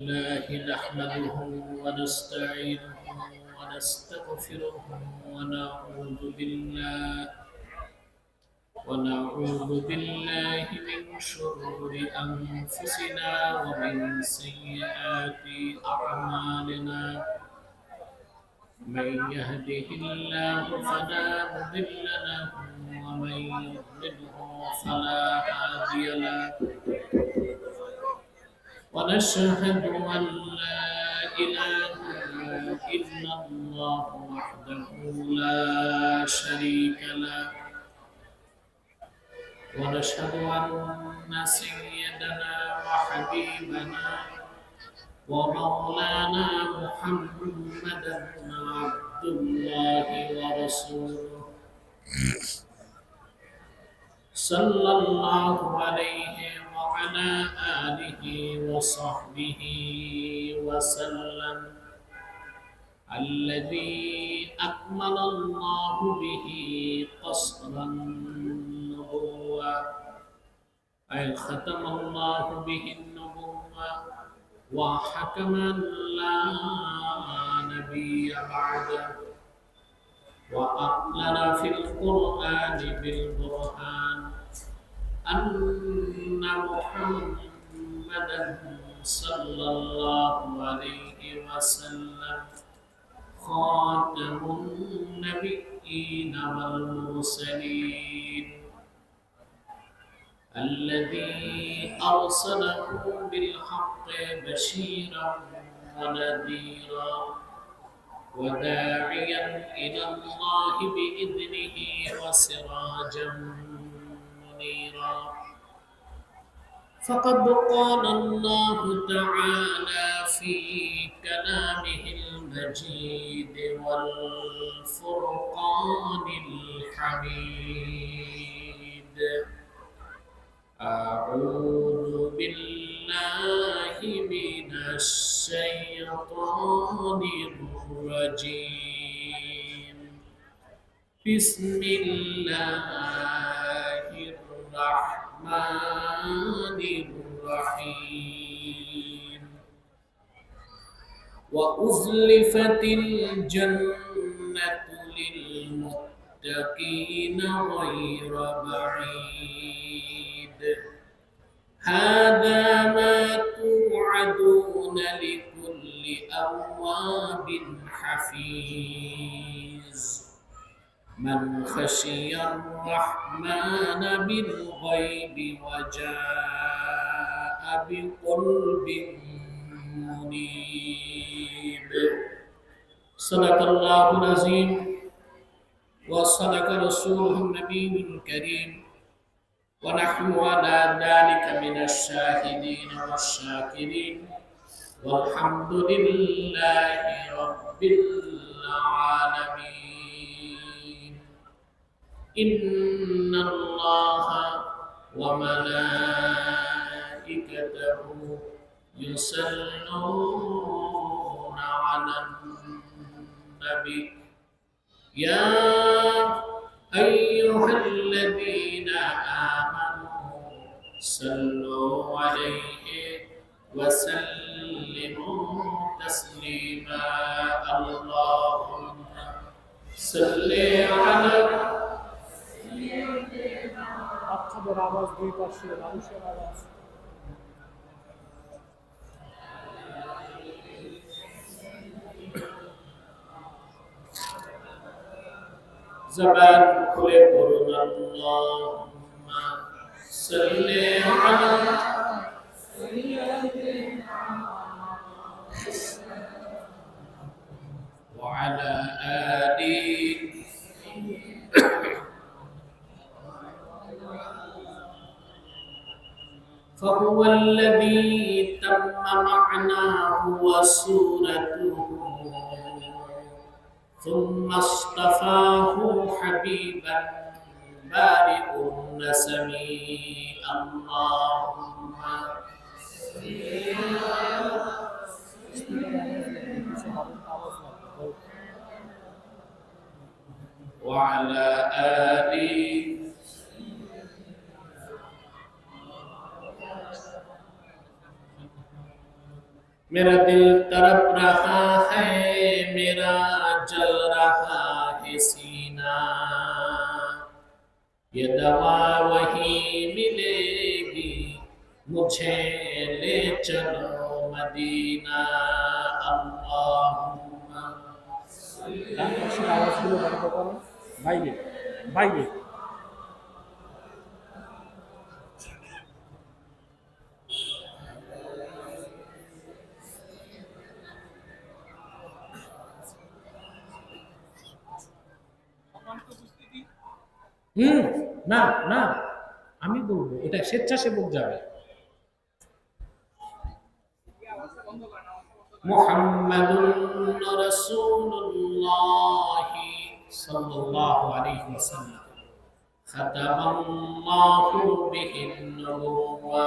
الله نحمده ونستعينه ونستغفره ونعوذ بالله من شرور أنفسنا ومن سيئات أعمالنا. من يهده الله فلا مضل له ومن يضلله فلا هادي له. ونشهد أن لا إله إلا الله وحده لا شريك له. ونشهد أن سيدنا وحبيبنا ومولانا محمدا عبد الله ورسوله صلى الله عليه وعلى آله وصحبه وسلم، الذي أكمل الله به قصر النبوة، أي ختم الله به النبوة وحكم لا نبي بعده، وأعلن في القرآن بالبرهان أن محمدا صلى الله عليه وسلم خاتم النبيين والمرسلين، الذي أرسله بالحق بشيرا ونذيرا وداعيا إلى الله بإذنه وسراجا منيرا. فقد قال الله تعالى في كلامه المجيد والفرقان الحميد: أعوذ بالله من الشيطان الرجيم. بسم الله الرحمن الرحيم. وأزلفت الجنة للمتقين غير بعيد. هذا ما توعدون لكل أواب حفيظ. من خشي الرحمن بالغيب وجاء بقلب منيب. صدق الله العظيم وصدق رسوله النبي الكريم، ونحن على ذلك من الشاهدين والشاكرين، والحمد لله رب العالمين. إن الله وملائكته يصلون على النبي يا أيها الذين آمنوا صلوا عليه وسلموا تسليما. اللهم صل على আপনাদের আওয়াজ দুই পাশে মানুষের আওয়াজ زبان খুলে পড়ুন আল্লাহুম্মা সাল্লি আলা ওয়া আলা আলি فهو الذي تم معناه وصورته، ثم اصطفاه حبيبا بارئ النسم. اللهم وعلى آله मेरा दिल तड़प रहा है, मेरा जल रहा है सीना, ये दवा वही मिलेगी, मुझे ले चलो मदीना। अल्लाहुम्मा ডান পাশের আওয়াজগুলো বন্ধ করো, বাইরে বাইরে। না না, আমি বলবো এটা স্বেচ্ছাসেবক যাবে। মুহাম্মাদুর রাসূলুল্লাহ সাল্লাল্লাহু আলাইহি ওয়াসাল্লাম খাতামাল্লাহু বিহিন নবুওয়া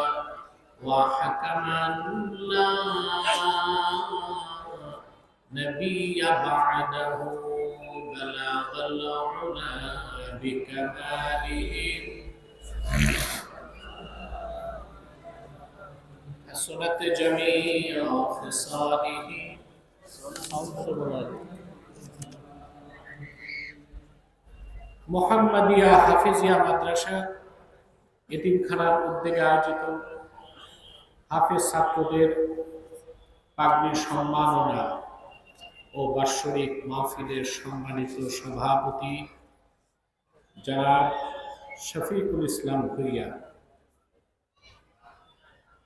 ওয়া হাকামান লা নাবিয়্যা বা'দাহু বালাগাল উলা বিকামালিহি حسنت جميع خصاله। মোহাম্মদিয়া হাফিজিয়া মাদ্রাসা এতিমখানার উদ্যোগে আয়োজিত হাফেজ ছাত্রদের পাগড়ির সম্মাননা ও বাৎসরিক মাহফিলের সম্মানিত সভাপতি জনাব শফিকুল ইসলাম ভূঁইয়া,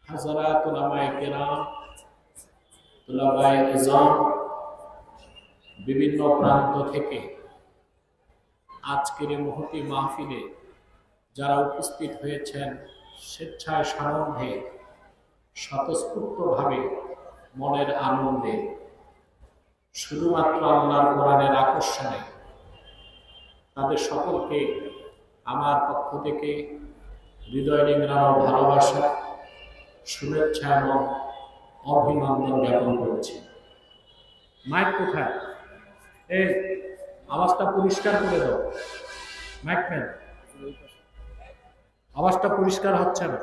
হাজারাত উলামায়ে কেরাম, তুলাবায়ে ইজাম, বিভিন্ন প্রান্ত থেকে আজকের এই মহতী মাহফিলে যারা উপস্থিত হয়েছেন, স্বেচ্ছায় সানন্দে স্বতঃস্ফূর্তভাবে মনের আনন্দে শুধুমাত্র আল্লাহর কোরআনের আকর্ষণে, তাদের সকলকে আমার পক্ষ থেকে হৃদয় নিংড়ানো ভালোবাসা, শুভেচ্ছা এবং অভিনন্দন জ্ঞাপন করছি। মাইক কোথায়? এই আওয়াজটা পরিষ্কার করে দাও। মাইক ম্যান, আওয়াজটা পরিষ্কার হচ্ছে না,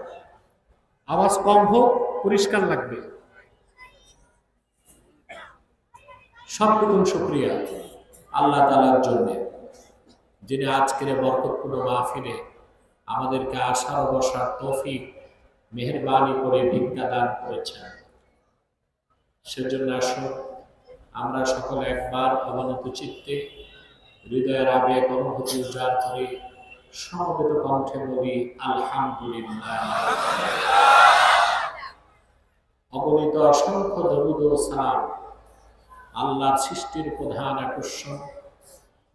আওয়াজ কম হোক, পরিষ্কার লাগবে। সবটুকুন শুকরিয়া আল্লাহ তাআলার জন্য, যিনি আজকের বরকতপূর্ণ মাহফিলে আমাদেরকে আসার ও বসার তৌফিক মেহেরবানি করে ভিক্ষা দান করেছেন। সেজন্য আসুন আমরা সকলে একবার অবনত চিত্তে হৃদয়ের আবেগ অনুভূতি উজাড় করে সমবেত কণ্ঠে বলি আলহামদুলিল্লাহ। অগণিত অসংখ্য দরুদ ও সালাম আল্লাহর সৃষ্টির প্রধান আকর্ষণ,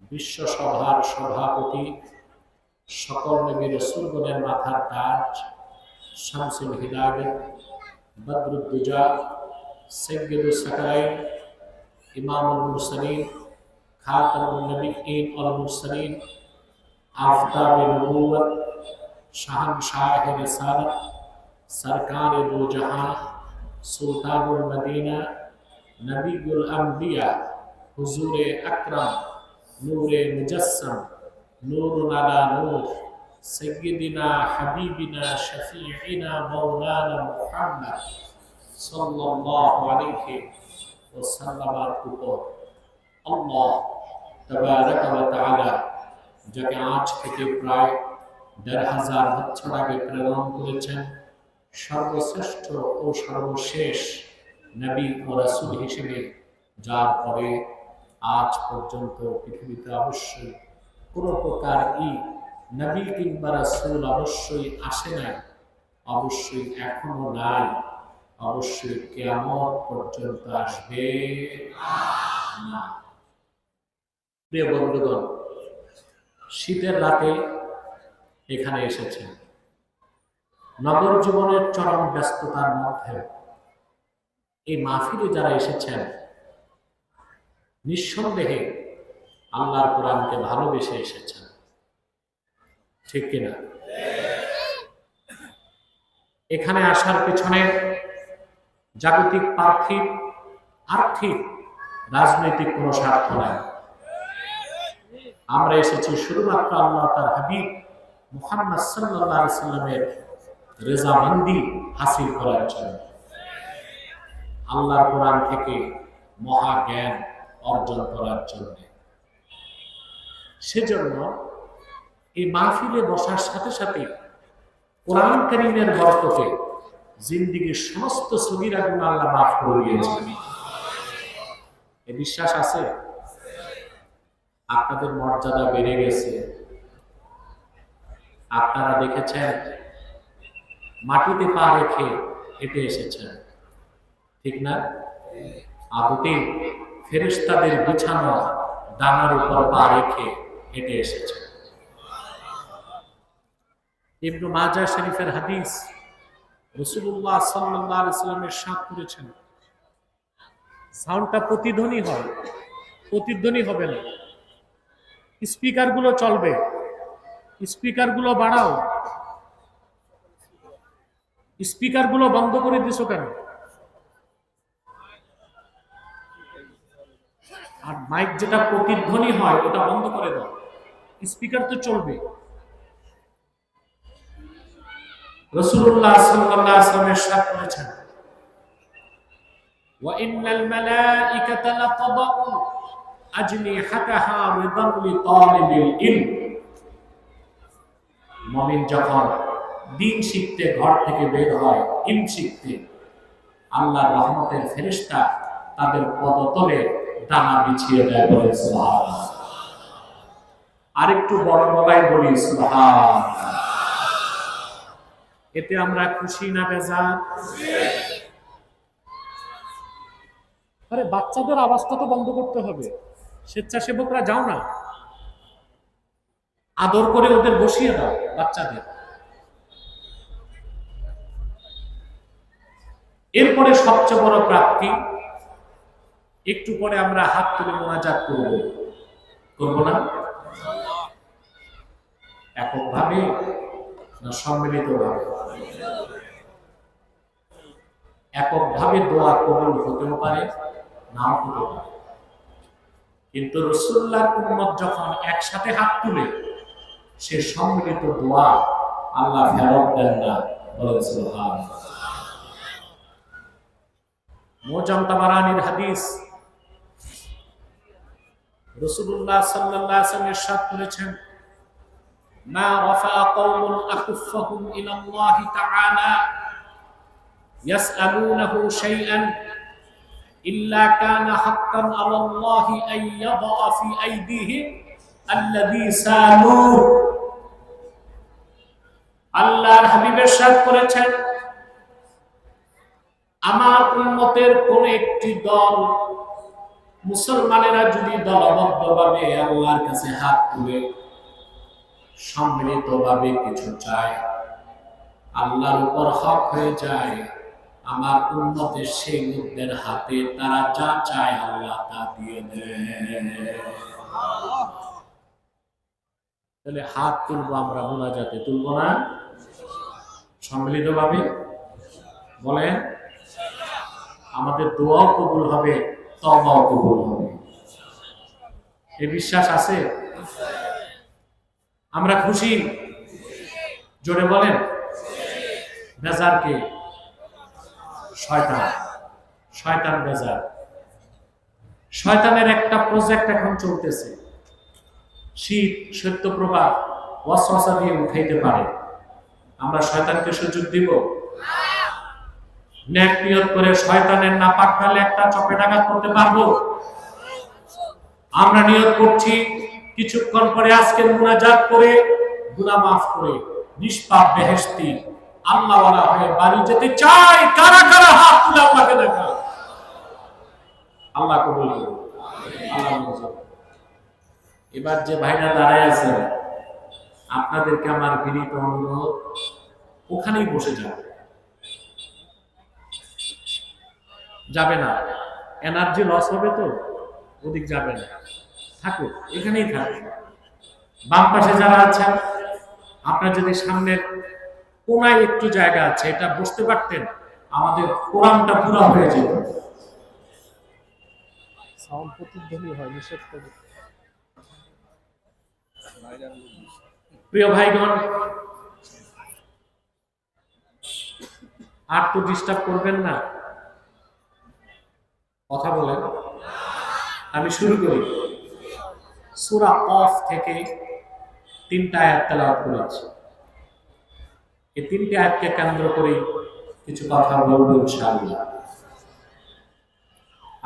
বিশ্ব সভার সভাপতি, সকল নবী রাসূলগণের মাথার তাজ, শামসুল হিদায়াত, বদরুদ্দুজা, সাইয়্যিদুস সাকারাইন, ইমামুল মুরসালিন, খাতামুন নবিয়্যিন ওয়াল মুরসালিন, আফতাবে নবুওয়াত, শাহনশাহে রিসালাত, সরকারে দু জাহান, সুলতানুল মদিনা, নবিয়ুল আম্বিয়া, হুজুরে আকরাম, নূরে মুজাসসাম, নূরুন আলা নূর, সাইয়্যিদিনা হাবিবিনা শফিঈনা মাওলানা মুহাম্মদ সাল্লাল্লাহু আলাইহি ওয়াসাল্লামের উপর আল্লাহ তাবারাক ওয়া তাআলা যাকে আজ থেকে প্রায় ১৫০০ বছর আগে প্রেরণ করেছেন, সর্বশ্রেষ্ঠ ও সর্বশেষ নবী ও রাসূল হিসেবে, যার পরে আজ পর্যন্ত পৃথিবীতে অবশ্যই কোনো প্রকার নবী কিংবা রাসূল অবশ্যই আসে নাই, অবশ্যই এখনো নাই, অবশ্যই কিয়ামত পর্যন্ত আসবে না। প্রিয় বন্ধুগণ, শীতের রাতে এখানে এসেছেন, নগর জীবনের চরম ব্যস্ততার মধ্যে এই মাহফিলে যারা এসেছেন, নিঃসন্দেহে আল্লাহর কোরআনকে ভালোবেসে এসেছেন, ঠিক কিনা? এখানে আসার পেছনে জাগতিক, পার্থিব, আর্থিক, রাজনৈতিক কোনো স্বার্থ নাই। আমরা এসেছি শুধুমাত্র আল্লাহ তার হাবিব মুহাম্মদ সাল্লাল্লাহু আলাইহি সাল্লামের রেজামন্দি হাসিল করার জন্য। আল্লাহর কোরআন থেকে মহা জ্ঞান অর্জন করার জন্য। সেজন্য এই মাহফিলে বসার সাথে সাথে কোরআন কারীমের বরকতে জিন্দেগীর সমস্ত সগীরা গুনাহ আল্লাহ মাফ করে দিয়েছেন। এই বিশ্বাস আছে? আপনাদের মর্যাদা বেড়ে গেছে। আপনারা দেখেছেন মাটিতে পা রেখে হেঁটে এসেছেন, ঠিক না? আদতে ফেরেশতাদের বিছানো ডানার উপর পা রেখে হেঁটে এসেছেন। ইবনে মাজাহ শরীফের হাদিস, রাসূলুল্লাহ সাল্লাল্লাহু আলাইহি ওয়াসাল্লাম ইরশাদ করেছেন, সাউন্ডটা প্রতিধ্বনি হয়, প্রতিধ্বনি হবে না। স্পিকারগুলো চলবে, স্পিকারগুলো বাড়াও। স্পিকারগুলো বন্ধ করে দিছো কেন? আর মাইক যেটা প্রতিধ্বনি হয় ওটা বন্ধ করে দাও, স্পিকার তো চলবে। রাসূলুল্লাহ সাল্লাল্লাহু আলাইহি ওয়াসাল্লাম ইরশাদ করেছেন, ওয়া ইন্নাল মালাইকাতা লাতাদউ আজনিহাতাহা রিদান লিতালিবিল ইলম। মুমিন যখন দ্বীন শিখতে ঘর থেকে বের হয়, ইলম শিখতে, আল্লাহর রহমতের ফেরেশতা তাদের পদতলে ডানা বিছিয়ে দেয়। বলে সুবহানাল্লাহ। আরেকটু বড় গলায় বলি সুবহানাল্লাহ। এতে আমরা খুশি না বেজার? আরে বাচ্চাদের আওয়াজটা তো বন্ধ করতে হবে। স্বেচ্ছাসেবকরা যাও না, আদর করে ওদের বসিয়ে দাও বাচ্চাদের। এরপরে সবচেয়ে বড় প্রাপ্তি, একটু পরে আমরা হাত তুলে মোনাজাত করব, করব না? এককভাবে না সম্মিলিতভাবে? এককভাবে দোয়া কবুল হতেও পারে, নাও হতে পারে। কিন্তু রাসূলুল্লাহর উম্মত যখন একসাথে হাত তুলে, সে সম্মিলিত দোয়া আল্লাহ ফেরত দেন না। বলেন সুবহানাল্লাহ। মুজাম তাবারানির হাদিস, রাসূলুল্লাহ সাল্লাল্লাহু আলাইহি ওয়াসাল্লাম ইরশাদ করেছেন, মা রাফা কওমুন আকুফাহুম ইলা আল্লাহ তাআলা ইয়াসআলুনাহু শাইআন ইল্লা কানা হাক্কান আলা আল্লাহ আন ইয়াদা ফি আইদিহিম আল্লাযী সালু। আল্লাহর হাবিব ইরশাদ করেছেন, আমার উম্মতের কোন একটি দল, মুসলমানেরা যদি দলবদ্ধভাবে আল্লাহর কাছে হাত তুলে সম্মিলিতভাবে কিছু চায়, আল্লাহর উপর হক হয়ে যায়, আমার উম্মতের সেই লোকদের হাতে তারা যা চায় আল্লাহ তা দিয়ে দেয়। তাহলে হাত তুলবো আমরা মোনাজাতে, তুলবো না? সম্মিলিতভাবে বলেন, আমাদের দোয়াও কবুল হবে, তওবাও কবুল হবে। এই বিশ্বাস আছে? আমরা খুশি? জোরে বলেন। বেজার কে? শয়তান। শয়তান বেজার। শয়তানের একটা প্রজেক্ট এখন চলতেছে, শীত শৈত্যপ্রবাহ ওয়াসওয়াসা দিয়ে উঠাইতে পারে। আমরা শয়তানকে সুযোগ দিব? নেক নিয়ত করে শয়তানের নাপাক গালে একটা চপেটাঘাত করতে পারবো? আমরা নিয়ত করছি কিছুক্ষণ পরে আজকে মুনাজাত করে গুনাহ মাফ করে নিষ্পাপ বেহেশতি আল্লাহওয়ালা হয়ে বাড়ি যেতে চাই। কারা কারা হাত তুলে আল্লাহকে দেখা? আল্লাহ কবুল করুন। আল্লাহ মঞ্জুর। এবার যে ভাইরা দাঁড়ায় আছেন, আপনাদেরকে আমার বিনীত অনুরোধ, ওখানেই বসে যাবে, যাবে না। এনার্জি লস হবে তো, ওদিক যাবে না, থাকুক, এখানেই থাকুক। বাম পাশে যারা আছেন, আপনার যদি সামনের কোনায় একটু জায়গা আছে, এটা বসতে পারতেন, আমাদের কোরআনটা পুরো হয়ে যেত। সাউন্ড প্রতিধ্বনি হয়, নিষেধ করবে। প্রিয় ভাইগণ, আর তো ডিস্টার্ব করবেন না। কথা বলেন, আমি শুরু করি। সূরা কফ থেকে 3টা আয়াত তেলাওয়াত করেছি। এই 3টি আয়াতকে কেন্দ্র করে কিছু কথা বলবো ইনশাআল্লাহ।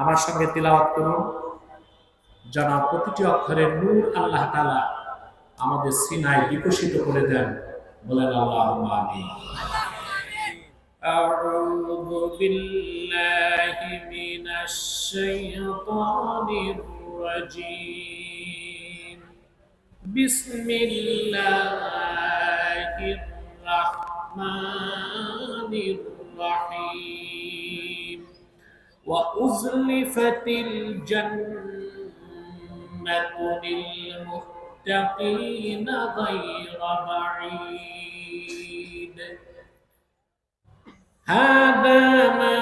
আমার সঙ্গে তিলাওয়াত করুন, যেন প্রতিটি অক্ষরের নূর আল্লাহ তাআলা আমাদের সিনায় বিকশিত করে দেন। বলেন আল্লাহুম্মা আমিন। أعوذ بالله من الشيطان الرجيم. بسم الله الرحمن الرحيم. وأزلفت الجنة للمتقين غير بعيد. هذا ما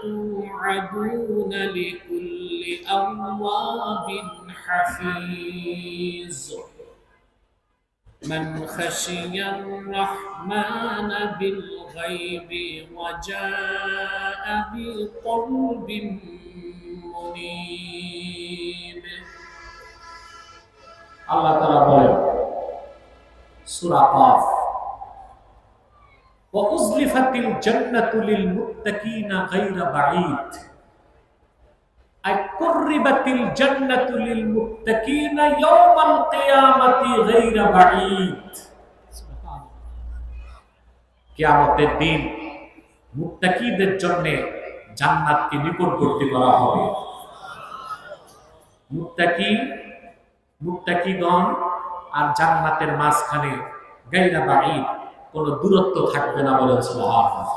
توعدون لكل أواب حفيظ. من خشي الرحمن بالغيب وجاء بقلب منيب. الله تعالى بولے سورة قاف. وأزلفت الجنة للمتقين غير بعيد. أي قربت الجنة للمتقين يوم القيامة غير بعيد. কিয়ামতের দিন মুত্তাকিদের জন্য জান্নাতকে নিকটবর্তী করা হবে। মুত্তাকিগণ আর জান্নাতের মাঝখানে গায়রা বাঈদ, কোনো দূরত্ব থাকবে না। বলেন সুবহানাল্লাহ।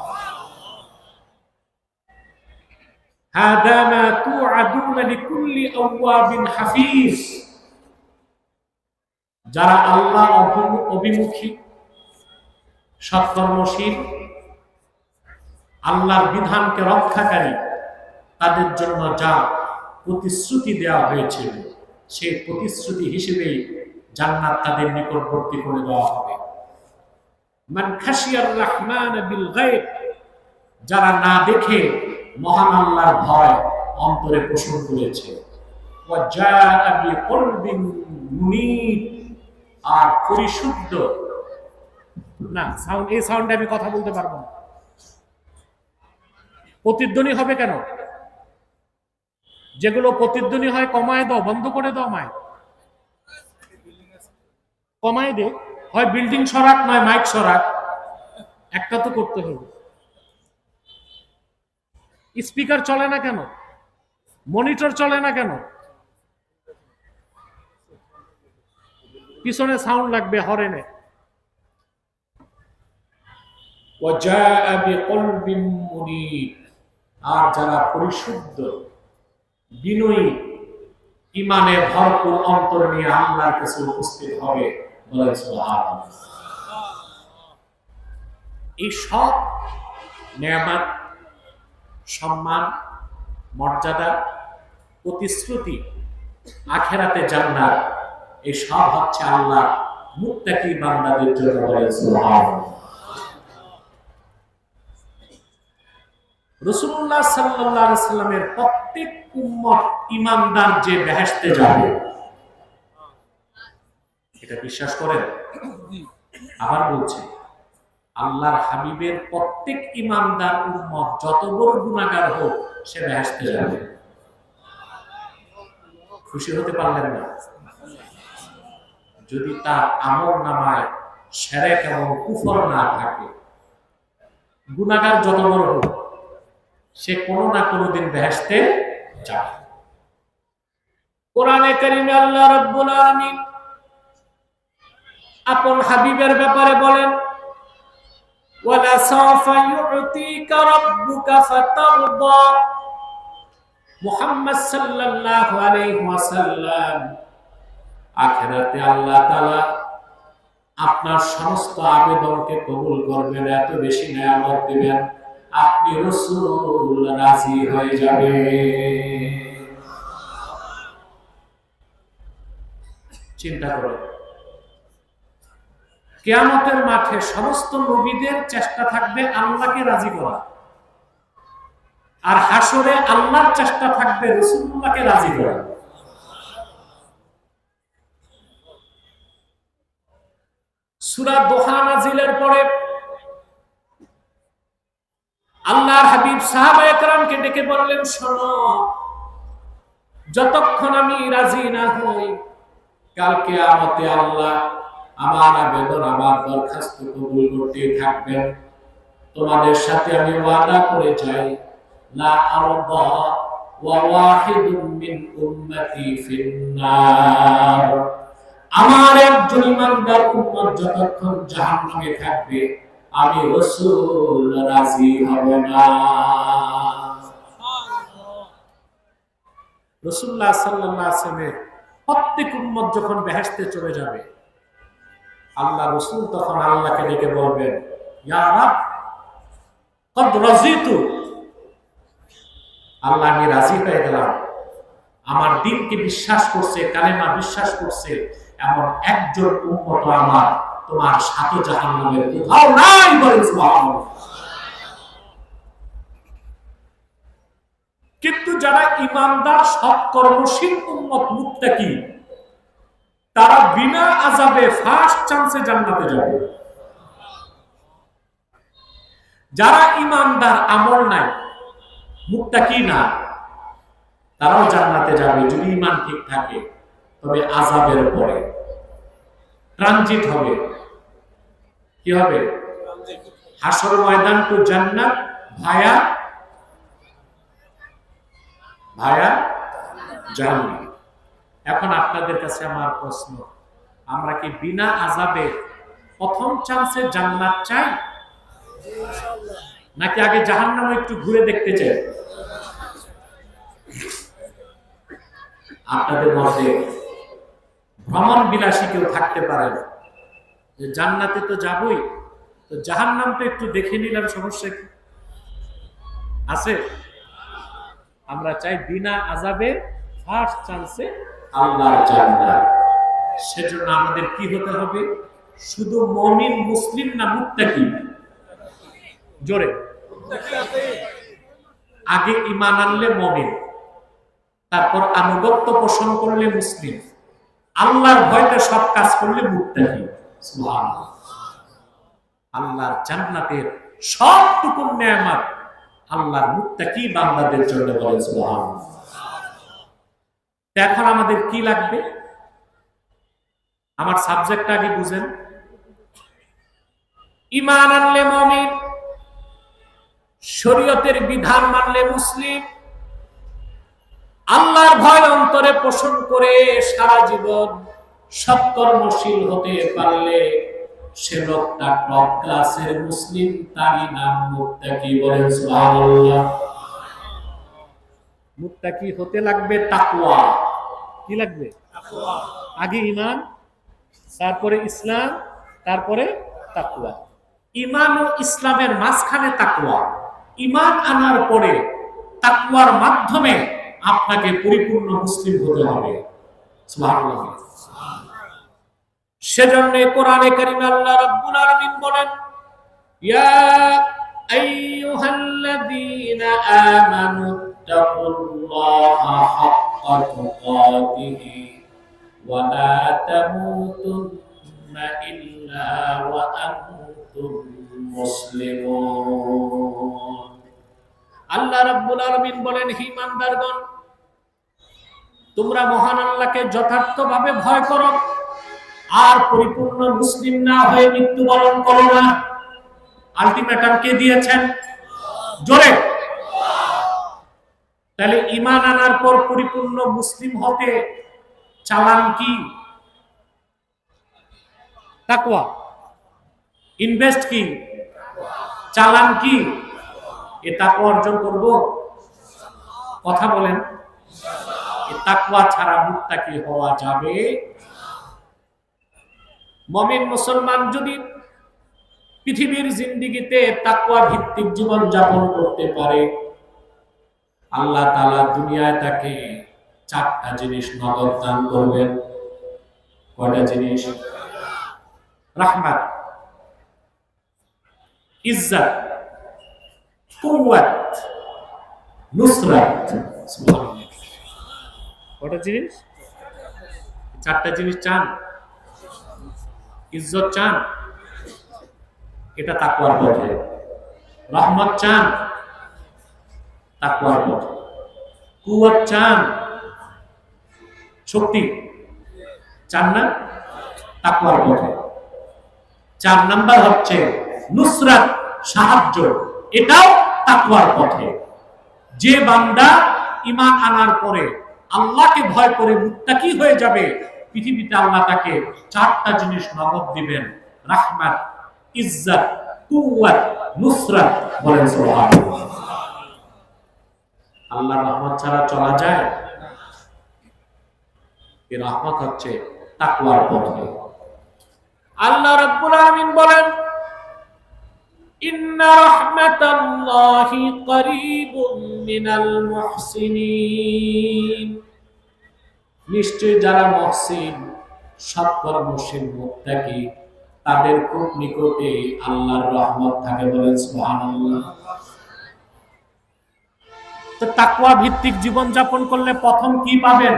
হাদা মা তুআদুনা লিকুল্লি আওয়াবিন হাফিজ। যারা আল্লাহ অভিমুখী, সৎকর্মশীল, আল্লাহর বিধানকে রক্ষাকারী, তাদের জন্য যা প্রতিশ্রুতি দেওয়া হয়েছিল, সেই প্রতিশ্রুতি হিসেবেই জান্নাত তাদের নিকটবর্তী করে দেওয়া হবে। মান খাশিয়ার রহমান বিল গায়ব, যারা না দেখে মহান আল্লাহর ভয় অন্তরে পোষণ করেছে। ওয়া জাআ বিকলবিন মুনীব, আর পরিশুদ্ধ না সাউন্ড, এই সাউন্ডে আমি কথা বলতে পারবো না, প্রতিধ্বনি হবে কেন? যেগুলো প্রতিধ্বনি হয় কমায় দাও, বন্ধ করে দাও, মাইক কমায় দে। হয় বিল্ডিং সরাক, নয় মাইক সরাক, একটা তো করতে হবে। স্পিকার চলে না কেন? মনিটর চলে না কেন? পিছনে সাউন্ড লাগবে হরেনে। ওয়াজাআ বিকলবিন মুনীব, আর যারা পরিশুদ্ধ, বিনয়ী, ঈমানে ভরপুর অন্তর নিয়ে আল্লাহর কাছে উপস্থিত হবে। বলেন সুবহানাল্লাহ। এই সব নেয়ামত, সম্মান, মর্যাদা, প্রতিশ্রুতি, আখিরাতে জান্নাত, এই সব হচ্ছে আল্লাহ মুত্তাকি বান্দাদের জন্য। বলেন সুবহানাল্লাহ। রাসূলুল্লাহ সাল্লাল্লাহু আলাইহি ওয়াসাল্লামের প্রত্যেক উম্মত ঈমানদার যে বেহেশতে যাবে, এটা বিশ্বাস করেন? আবার বলছি, আল্লাহর হাবিবের প্রত্যেক ঈমানদার উম্মত যত বড় গুনাহগার হোক, সে বেহেশতে যাবে। খুশি হতে পারলেন না? যদি তার আমলনামায় শিরক এবং কুফর না থাকে, গুনাহগার যত বড় হোক, সে কোনো না কোনো দিন বেহেশতে যাবে। কোরআনে কারীমে আল্লাহ রাব্বুল আলামিন আপন হাবিবের ব্যাপারে বলেন, ওয়ালা সাওফা ইউতিকা রাব্বুকা ফাতারদা। মুহাম্মদ সাল্লাল্লাহু আলাইহি ওয়াসাল্লাম, আখিরাতে আল্লাহ তাআলা আপনার সমস্ত আবেদনকে কবুল করবেন, এত বেশি নেয়ামত দিবেন, আপনি রাসূল রাজি হয়ে যাবেন। চিন্তা করুন, কিয়ামতের মাঠে সমস্ত নবীদের চেষ্টা থাকবে আল্লাহকে রাজি করা। আর হাসরে আল্লাহর চেষ্টা থাকবে রাসূলুল্লাহকে রাজি করা। সূরা দোহা নাজিলের পরে আল্লাহর হাবিব সাহাবায়ে কেরামকে ডেকে বললেন, শোনো, যতক্ষণ আমি রাজি না হই, কাল কিয়ামতে আল্লাহ আমার আবেদন, আমার দরখাস্ত কবুল করতে থাকবেন। তোমাদের সাথে আমি ওয়াদা করে যাই, লা আরদা ওয়া ওয়াহিদুম মিন উম্মতি ফিন্নার। আমার একজন ইমানদার উম্মত যতক্ষণ জাহান্নামে থাকবে, আমি রাসূল রাজি হব না। রাসূলুল্লাহ সাল্লাল্লাহু আলাইহি ওয়াসাল্লামের প্রত্যেক উম্মত যখন বেহেশতে চলে যাবে, আল্লাহ রাসূল তখন আল্লাহকে ডেকে বলবেন, ইয়া রাব কদ রাজিতু, আল্লাহ আমি রাজি হয়ে গেলাম। আমার দ্বীনকে বিশ্বাস করছে, কালেমা বিশ্বাস করছে এমন একজন উম্মত আমার তোমার সাথে জাহান্নামের কোথাও নাই। বলেন সুবহানাল্লাহ। কিন্তু যারা ঈমানদার সৎ কর্মশীল উম্মত মুত্তাকি, তারা বিনা আযাবে ফার্স্ট চান্সে জান্নাতে যাবে। যারা ঈমানদার, আমল নাই, মুত্তাকি না, তারাও জান্নাতে যাবে যদি ঈমান ঠিক থাকে, তবে আযাবের পরে ট্রানজিট হবে। কি হবে? হাসর ময়দান টু জান্নাত ভায়া জাহান্নাম। এখন আপনাদের কাছে আমার প্রশ্ন, আমরা কি বিনা আযাবে প্রথম চান্সে জান্নাত চাই, নাকি আগে জাহান্নাম একটু ঘুরে দেখতে চাই? আপনাদের মধ্যে ভ্রমণ বিলাসী কেউ থাকতে পারেন, যে জান্নাতে তো যাবই, তো জাহান্নাম তো একটু দেখে নিলাম, সমস্যা কি আছে? আমরা চাই বিনা আযাবে ফার্স্ট চান্সে আল্লাহর জান্নাত। সেজন্য আমাদের কি হতে হবে? শুধু মুমিন মুসলিম না, মুত্তাকি? জোরে আগে ঈমান আনলে মুমিন, তারপর আনুগত্য পোষণ করলে মুসলিম, আল্লাহর ভয়তে সব কাজ করলে মুত্তাকি। সুবহানাল্লাহ। আল্লাহর জান্নাতের সবটুকু নেয়ামত আল্লাহর মুত্তাকি বান্দাদের জন্য। বলেন সুবহানাল্লাহ। এখন আমাদের কি লাগবে? আমার সাবজেক্ট আগে বুঝেন। ঈমান আনলে মুমিন, শরীয়তের বিধান মানলে মুসলিম, আল্লাহর ভয় অন্তরে পোষণ করে সারা জীবন সৎকর্মশীল হতে পারলে সে লোকটা টপ ক্লাসের মুসলিম, তারই নাম মুত্তাকি। বলেন সুবহানাল্লাহ। মুত্তাকি হতে লাগবে তাকওয়া। কি লাগবে? তাকওয়া। আগে ঈমান, তারপরে ইসলাম, তারপরে তাকওয়া। ঈমান ও ইসলামের মাঝখানে তাকওয়া। ঈমান আনার পরে তাকওয়ার মাধ্যমে আপনাকে পরিপূর্ণ মুসলিম হতে হবে। সুবহানাল্লাহ। সেজন্য কোরআনে কারীমে আল্লাহ রাব্বুল আলামিন বলেন, ইয়া আইয়ুহাল্লাযীনা আমানু তাকুল্লাহা হাক্কা তুকাতিহি ওয়া লা তামুতুন্না ইল্লা ওয়া আনতুম মুসলিমুন। আল্লাহ রাব্বুল আলামিন বলেন, হে ঈমানদারগণ, তোমরা মহান আল্লাহকে যথার্থভাবে ভয় করো আর পরিপূর্ণ মুসলিম না হয়ে মৃত্যুবরণ করো না। আলটিমেটাম কে দিয়েছেন? জোরে। তাহলে ঈমান আনার পর পরিপূর্ণ মুসলিম হতে চালান কি? তাকওয়া। ইনভেস্ট কি? চালান কি? এ তাকওয়া অর্জন করব? কথা বলেন। এ তাকওয়া ছাড়া মুত্তাকি হওয়া যাবে? মুমিন মুসলমান যদি পৃথিবীর জিন্দেগিতে তাকওয়া ভিত্তিক জীবন যাপন করতে পারে, আল্লাহ তাআলা দুনিয়ায় তাকে চারটা জিনিস নগদ দান করবেন। কয়টা জিনিস? রাহমাত, ইজ্জত, কুওয়াত নুসরাত। সুবহানাল্লাহ। কটা জিনিস? চারটা জিনিস চান? ইজ্জত চান? এটা তাকওয়ার পথে। রহমত চান? তাকওয়ার পথে। কুওয়াত চান? শক্তি চান না? তাকওয়ার পথে। 4 নাম্বার হচ্ছে নুসরাত, সাহায্য, এটাও তাকওয়ার পথে। যে বান্দা ঈমান আনার পরে আল্লাহকে ভয় করে মুত্তাকি হয়ে যাবে, পৃথিবীতে আল্লাহ তাকে 4টা জিনিস নগদ দিবেন: রাহমাত, ইজ্জত, কুওয়াত, নুসরাত। বলেন সুবহানাল্লাহ। আল্লাহর রহমত ছাড়া চলা যায়? এই রহমত হচ্ছে তাকওয়ার পথে। আল্লাহ রাব্বুল আলামিন বলেন, ইন্না রাহমাতাল্লাহি করিবুম মিনাল মুহসিনিন। নিশ্চয় যারা মুহসিন, সৎকর্মশীল, মুত্তাকি, তাদের খুব নিকটে আল্লাহর রহমত থাকে। বলেন সুবহানাল্লাহ। তো তাকওয়া ভিত্তিক জীবন যাপন করলে প্রথম কি পাবেন?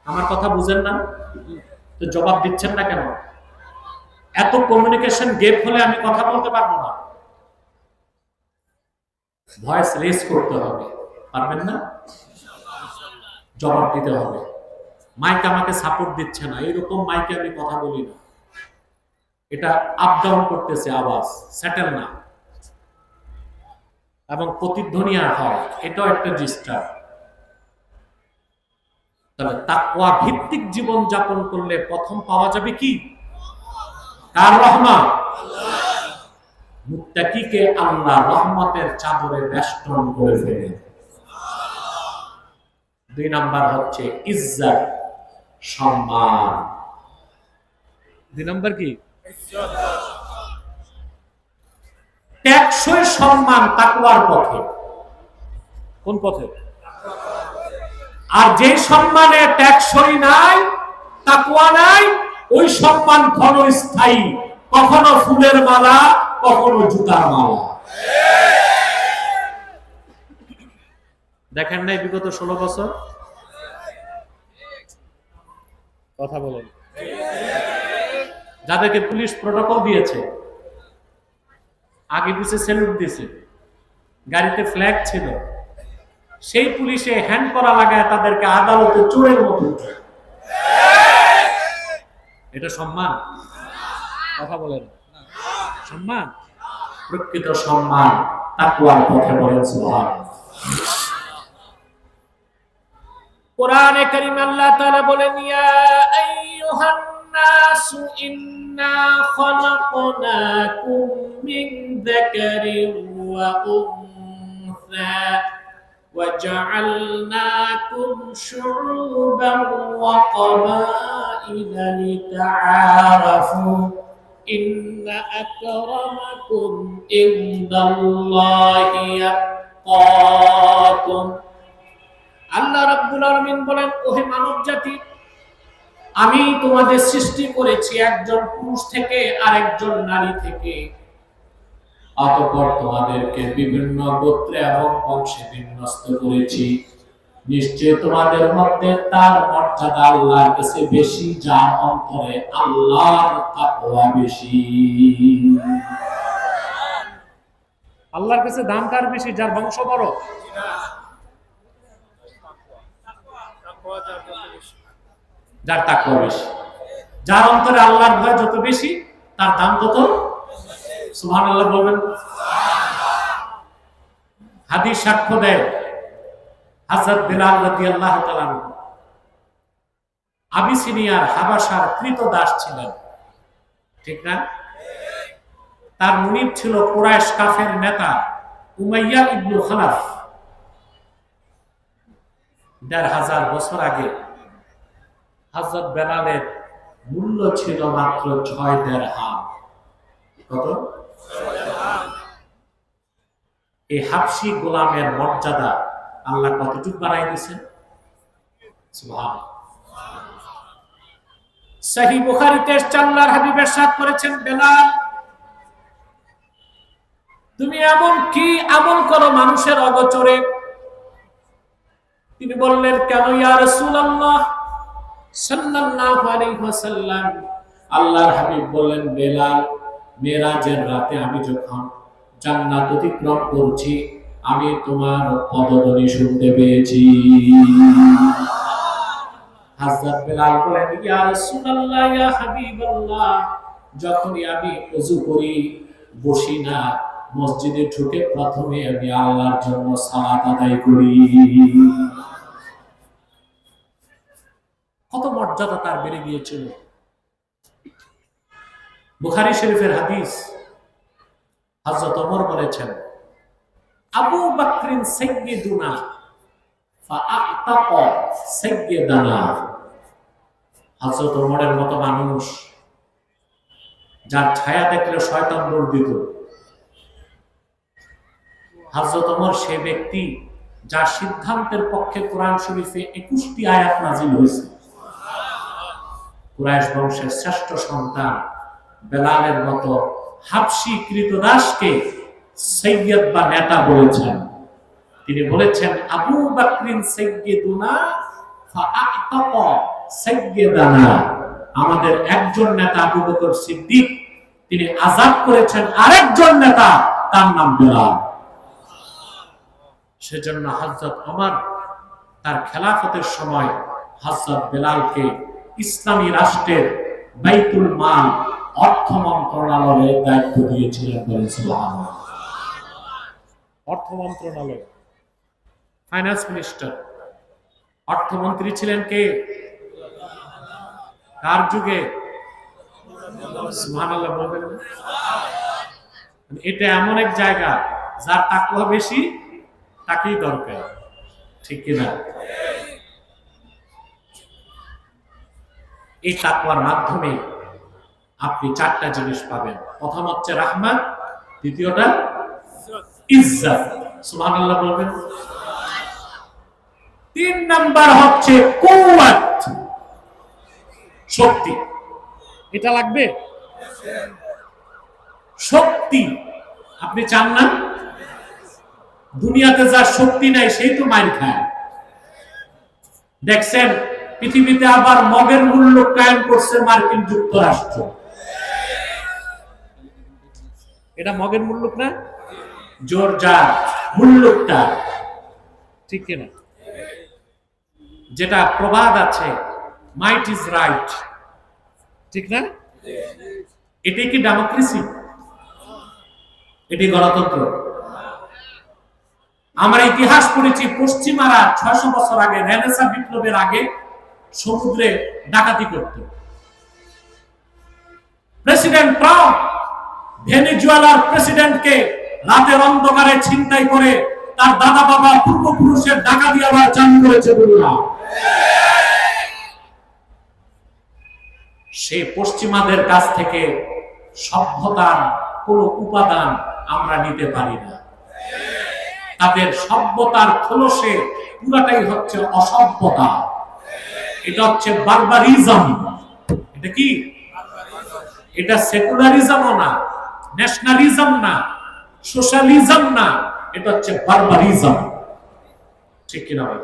আমার কথা বুঝেন না তো জবাব দিচ্ছেন না কেন? এত কমিউনিকেশন গ্যাপ হলে আমি কথা বলতে পারবো না। ভয়েস রেজ করতে হবে, পারবেন না? জবাব দিতে হবে। মাইক আমাকে সাপোর্ট দিচ্ছে না, এরকম মাইকে আমি কথা বলি না, এটা আপ ডাউন করতেছে, আওয়াজ সেটেল না এবং প্রতিধ্বনি হয়, এটাও একটা ডিস্টার্ব। তবে তাকওয়া ভিত্তিক জীবন যাপন করলে প্রথম পাওয়া যাবে কি? কার রহমত? মুত্তাকিকে আল্লাহ রহমতের চাদরে বেষ্টন করে ফেলেন। 2 নাম্বার হচ্ছে ইজ্জত, সম্মান। 2 নাম্বার কি? টেকসই সম্মান তাকওয়ার পথে। কোন পথে? আর যে সম্মানে টেকসই নাই, তাকওয়া নাই, ওই সম্মান ক্ষণস্থায়ী, কখনো ফুলের মালা, কখনো জুতার মালা। দেখেন নাই বিগত 16 বছর? কথা বলেন। যাদেরকে পুলিশ প্রটোকল দিয়েছে, আগে পিছে স্যালুট দিয়েছে, গাড়িতে ফ্ল্যাগ ছিল, সেই পুলিশে হ্যান্ড করা লাগায় তাদেরকে আদালতে চোরের মতো। এটা সম্মান? কথা বলেন। সম্মান? প্রকৃত সম্মান তাকওয়ার পথে। বলেন সুবহানাল্লাহ। কোরআনে কারীম আল্লাহ তাআলা বলেন, ইয়া আইয়ুহান নাসু ইন্না খালাকনাকুম মিন যাকারিন ওয়া উনসা وجعلناكم شعوبا وقبائل لتعارفوا إن أكرمكم عند الله يتقاكم। আল্লাহ রাব্বুল আলামিন বলেন, ওহে মানব জাতি, আমি তোমাদের সৃষ্টি করেছি একজন পুরুষ থেকে আর একজন নারী থেকে, অতঃপর তোমাদেরকে বিভিন্ন গোত্রে এবং বংশে বিন্যস্ত করেছি। নিশ্চয় তোমাদের মধ্যে তার মর্যাদা আল্লাহর কাছে বেশি, যার অন্তরে আল্লাহর তাকওয়া বেশি। আল্লাহর কাছে দাম কার বেশি? যার বংশ বড়। যার তাকওয়া বেশি, যার অন্তরে আল্লাহর ভয় যত বেশি, তার দাম তত। সুবহানাল্লাহ বলবেন। হাদিস সাক্ষ্য দেয়, হযরত বিলাল রাদিয়াল্লাহু তাআলা আবিসিনিয়ার হাবাসার কৃতদাস ছিলেন, ঠিক না? তার মুনিব ছিল কুরাইশ কাফের নেতা উমাইয়া ইবনে খালাফ। ১৫০০ বছর আগে হযরত বেলালের মূল্য ছিল মাত্র ৬ দিরহাম। কত? এই হাবশী গোলামের মর্যাদা আল্লাহ কতটুকু বাড়াই দিয়েছেন? সুবহানাল্লাহ। সহিহ বুখারীতে আল্লাহর হাবিব ইরশাদ করেছেন, বেলাল তুমি এমন কি আমল করো মানুষের অগোচরে? তিনি বললেন, কেন ইয়া রাসূলুল্লাহ সাল্লাল্লাহু আলাইহি ওয়াসাল্লাম? আল্লাহর হাবিব বললেন, বেলাল, মেরাজের রাতে আমি যখন জান্নাত অতিক্রম করছি, আমি তোমার পদধ্বনি শুনতে পেয়েছি। হযরত বেলাল বলেন, ইয়া রাসূলুল্লাহ, ইয়া হাবিবাল্লাহ, যখনই আমি ওযু করি, বসি না, মসজিদে ঢুকে প্রথমে আমি আল্লাহর জন্য সালাত আদায় করি। কত মর্যাদা তার বেড়ে গিয়েছিল। বুখারী শরীফের হাদিস, হযরত ওমর বলেছেন, আবু বকরিন সাইয়্যিদুনা ফাআতাকা সাইয়্যিদানা। হযরত ওমরের মতো মানুষ, যার ছায়া দেখলে শয়তান দৌড় দিত। হযরত ওমর সে ব্যক্তি যার সিদ্ধান্তের পক্ষে কোরআন শরীফে 21টি আয়াত নাযিল হয়েছে। কুরাইশ বংশের শ্রেষ্ঠ সন্তান বেলালের মতো হাবশী কৃতদাসকে সৈয়দ বা নেতা বলেছেন। তিনি বলেছেন, আবু বকরিন সাইয়্যিদুনা ফাআতাকা সাইয়্যিদানা। আমাদের একজন নেতা আবু বকর সিদ্দিক, তিনি আযাদ করেছেন আরেকজন নেতা, তার নাম বেলাল। সেজন্য হযরত ওমর তার খেলাফতের সময় হযরত বেলালকে ইসলামী রাষ্ট্রের বাইতুল মাল, অর্থ মন্ত্রণালয়ের দায়িত্ব দিয়েছিলেন। বলেন সুবহানাল্লাহ। অর্থ মন্ত্রণালয়, ফাইন্যান্স মিনিস্টার, অর্থমন্ত্রী ছিলেন কে? কার যুগে? সুবহানাল্লাহ বলবেন। এটা এমন এক জায়গা যার তাকওয়া বেশি, তাকেই দরকার, ঠিক কিনা? এই তাকওয়ার মাধ্যমে আপনি চারটা জিনিস পাবেন। প্রথম হচ্ছে রাহমাত, দ্বিতীয়টা ইজ্জত। সুবহানাল্লাহ বলবেন। 3 নাম্বার হচ্ছে কুওয়াত, শক্তি। এটা লাগবে, শক্তি। আপনি চান না? দুনিয়াতে যার শক্তি নাই সেই তো মাইর খায়। দেখছেন পৃথিবীতে আবার মগের মূল্য কায়েম করছে মার্কিন যুক্তরাষ্ট্র। এটা মগের মূল্য না, জোর যার মূল্যটা, ঠিক কিনা? যেটা প্রবাদ আছে, মাইট ইজ রাইট, ঠিক না? এটাই কি ডেমোক্রেসি? এটি গণতন্ত্র? আমরা ইতিহাস পড়েছি, পশ্চিমারা 600 বছর আগে, রেনেসাঁ বিপ্লবের আগে সমুদ্রে ডাকাতি করত। প্রেসিডেন্ট ট্রাম্প ভেনেজুয়েলার প্রেসিডেন্টকে রাতের অন্ধকারে ছিনতাই করে তার দাদা বাবা পূর্বপুরুষের ডাকাতি আবার চালু করেছে। বললাম, সে পশ্চিমাদের কাছ থেকে সভ্যতার কোন উপাদান আমরা নিতে পারি না। তাদের সভ্যতার খোলসে পুরাটাই হচ্ছে অসভ্যতা। এটা হচ্ছে বারবারিজম। এটা কি? এটা সেকুলারিজমও না, ন্যাশনালিজম না, সোশ্যালিজম না, এটা হচ্ছে বারবারিজম, ঠিক কিনা ভাই?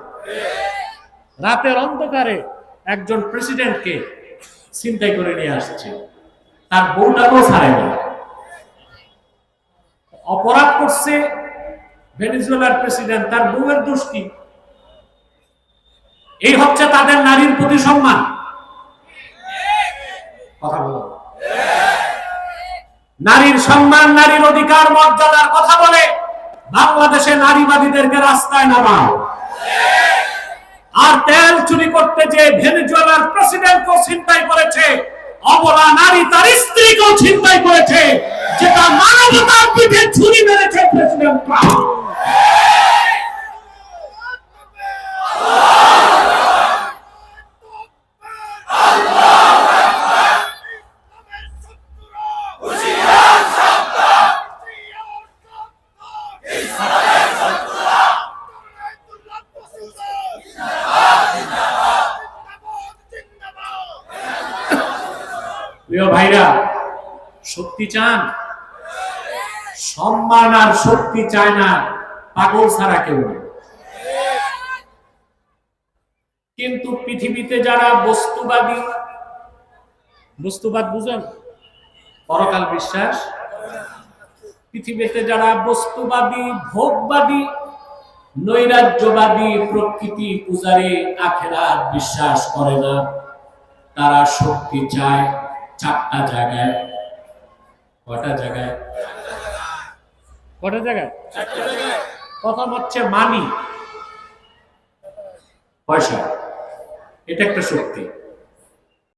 রাতের অন্ধকারে একজন প্রেসিডেন্টকে ছিনতাই করে নিয়ে আসছে, তার বউটাকেও ছাড়ে না। অপরাধ করছে ভেনেজুয়েলার প্রেসিডেন্ট, তার বউয়ের দোষ কি? এই হচ্ছে তাদের নারীর প্রতি সম্মান। কথা বলো। নারীর সম্মান, নারীর অধিকার, মর্যাদার কথা বলে বাংলাদেশে নারীবাদীদেরকে রাস্তায় নামাও। আর তেল চুরি করতে যে ভেনেজুয়েলার প্রেসিডেন্টকেও ছিনতাই করেছে, অবলা নারী তার স্ত্রীকেও ছিনতাই করেছে, যেটা মানবতার পিঠে ছুরি মেরেছে প্রেসিডেন্ট ট্রাম্প। প্রিয় ভাইরা, শক্তি চান? সম্মান আর শক্তি চায় না পাগল ছাড়া কেউ না। কিন্তু পৃথিবীতে যারা বস্তুবাদী, বস্তুবাদ বুঝেন, পরকাল বিশ্বাস, পৃথিবীতে যারা বস্তুবাদী, ভোগবাদী, নৈরাজ্যবাদী, প্রকৃতি পূজারী, আখেরাত বিশ্বাস করে না, তারা শক্তি চায় চারটা জায়গায়। কয়টা জায়গায়? কয়টা জায়গায়? প্রথম হচ্ছে মানি, পয়সা, এটা একটা শক্তি।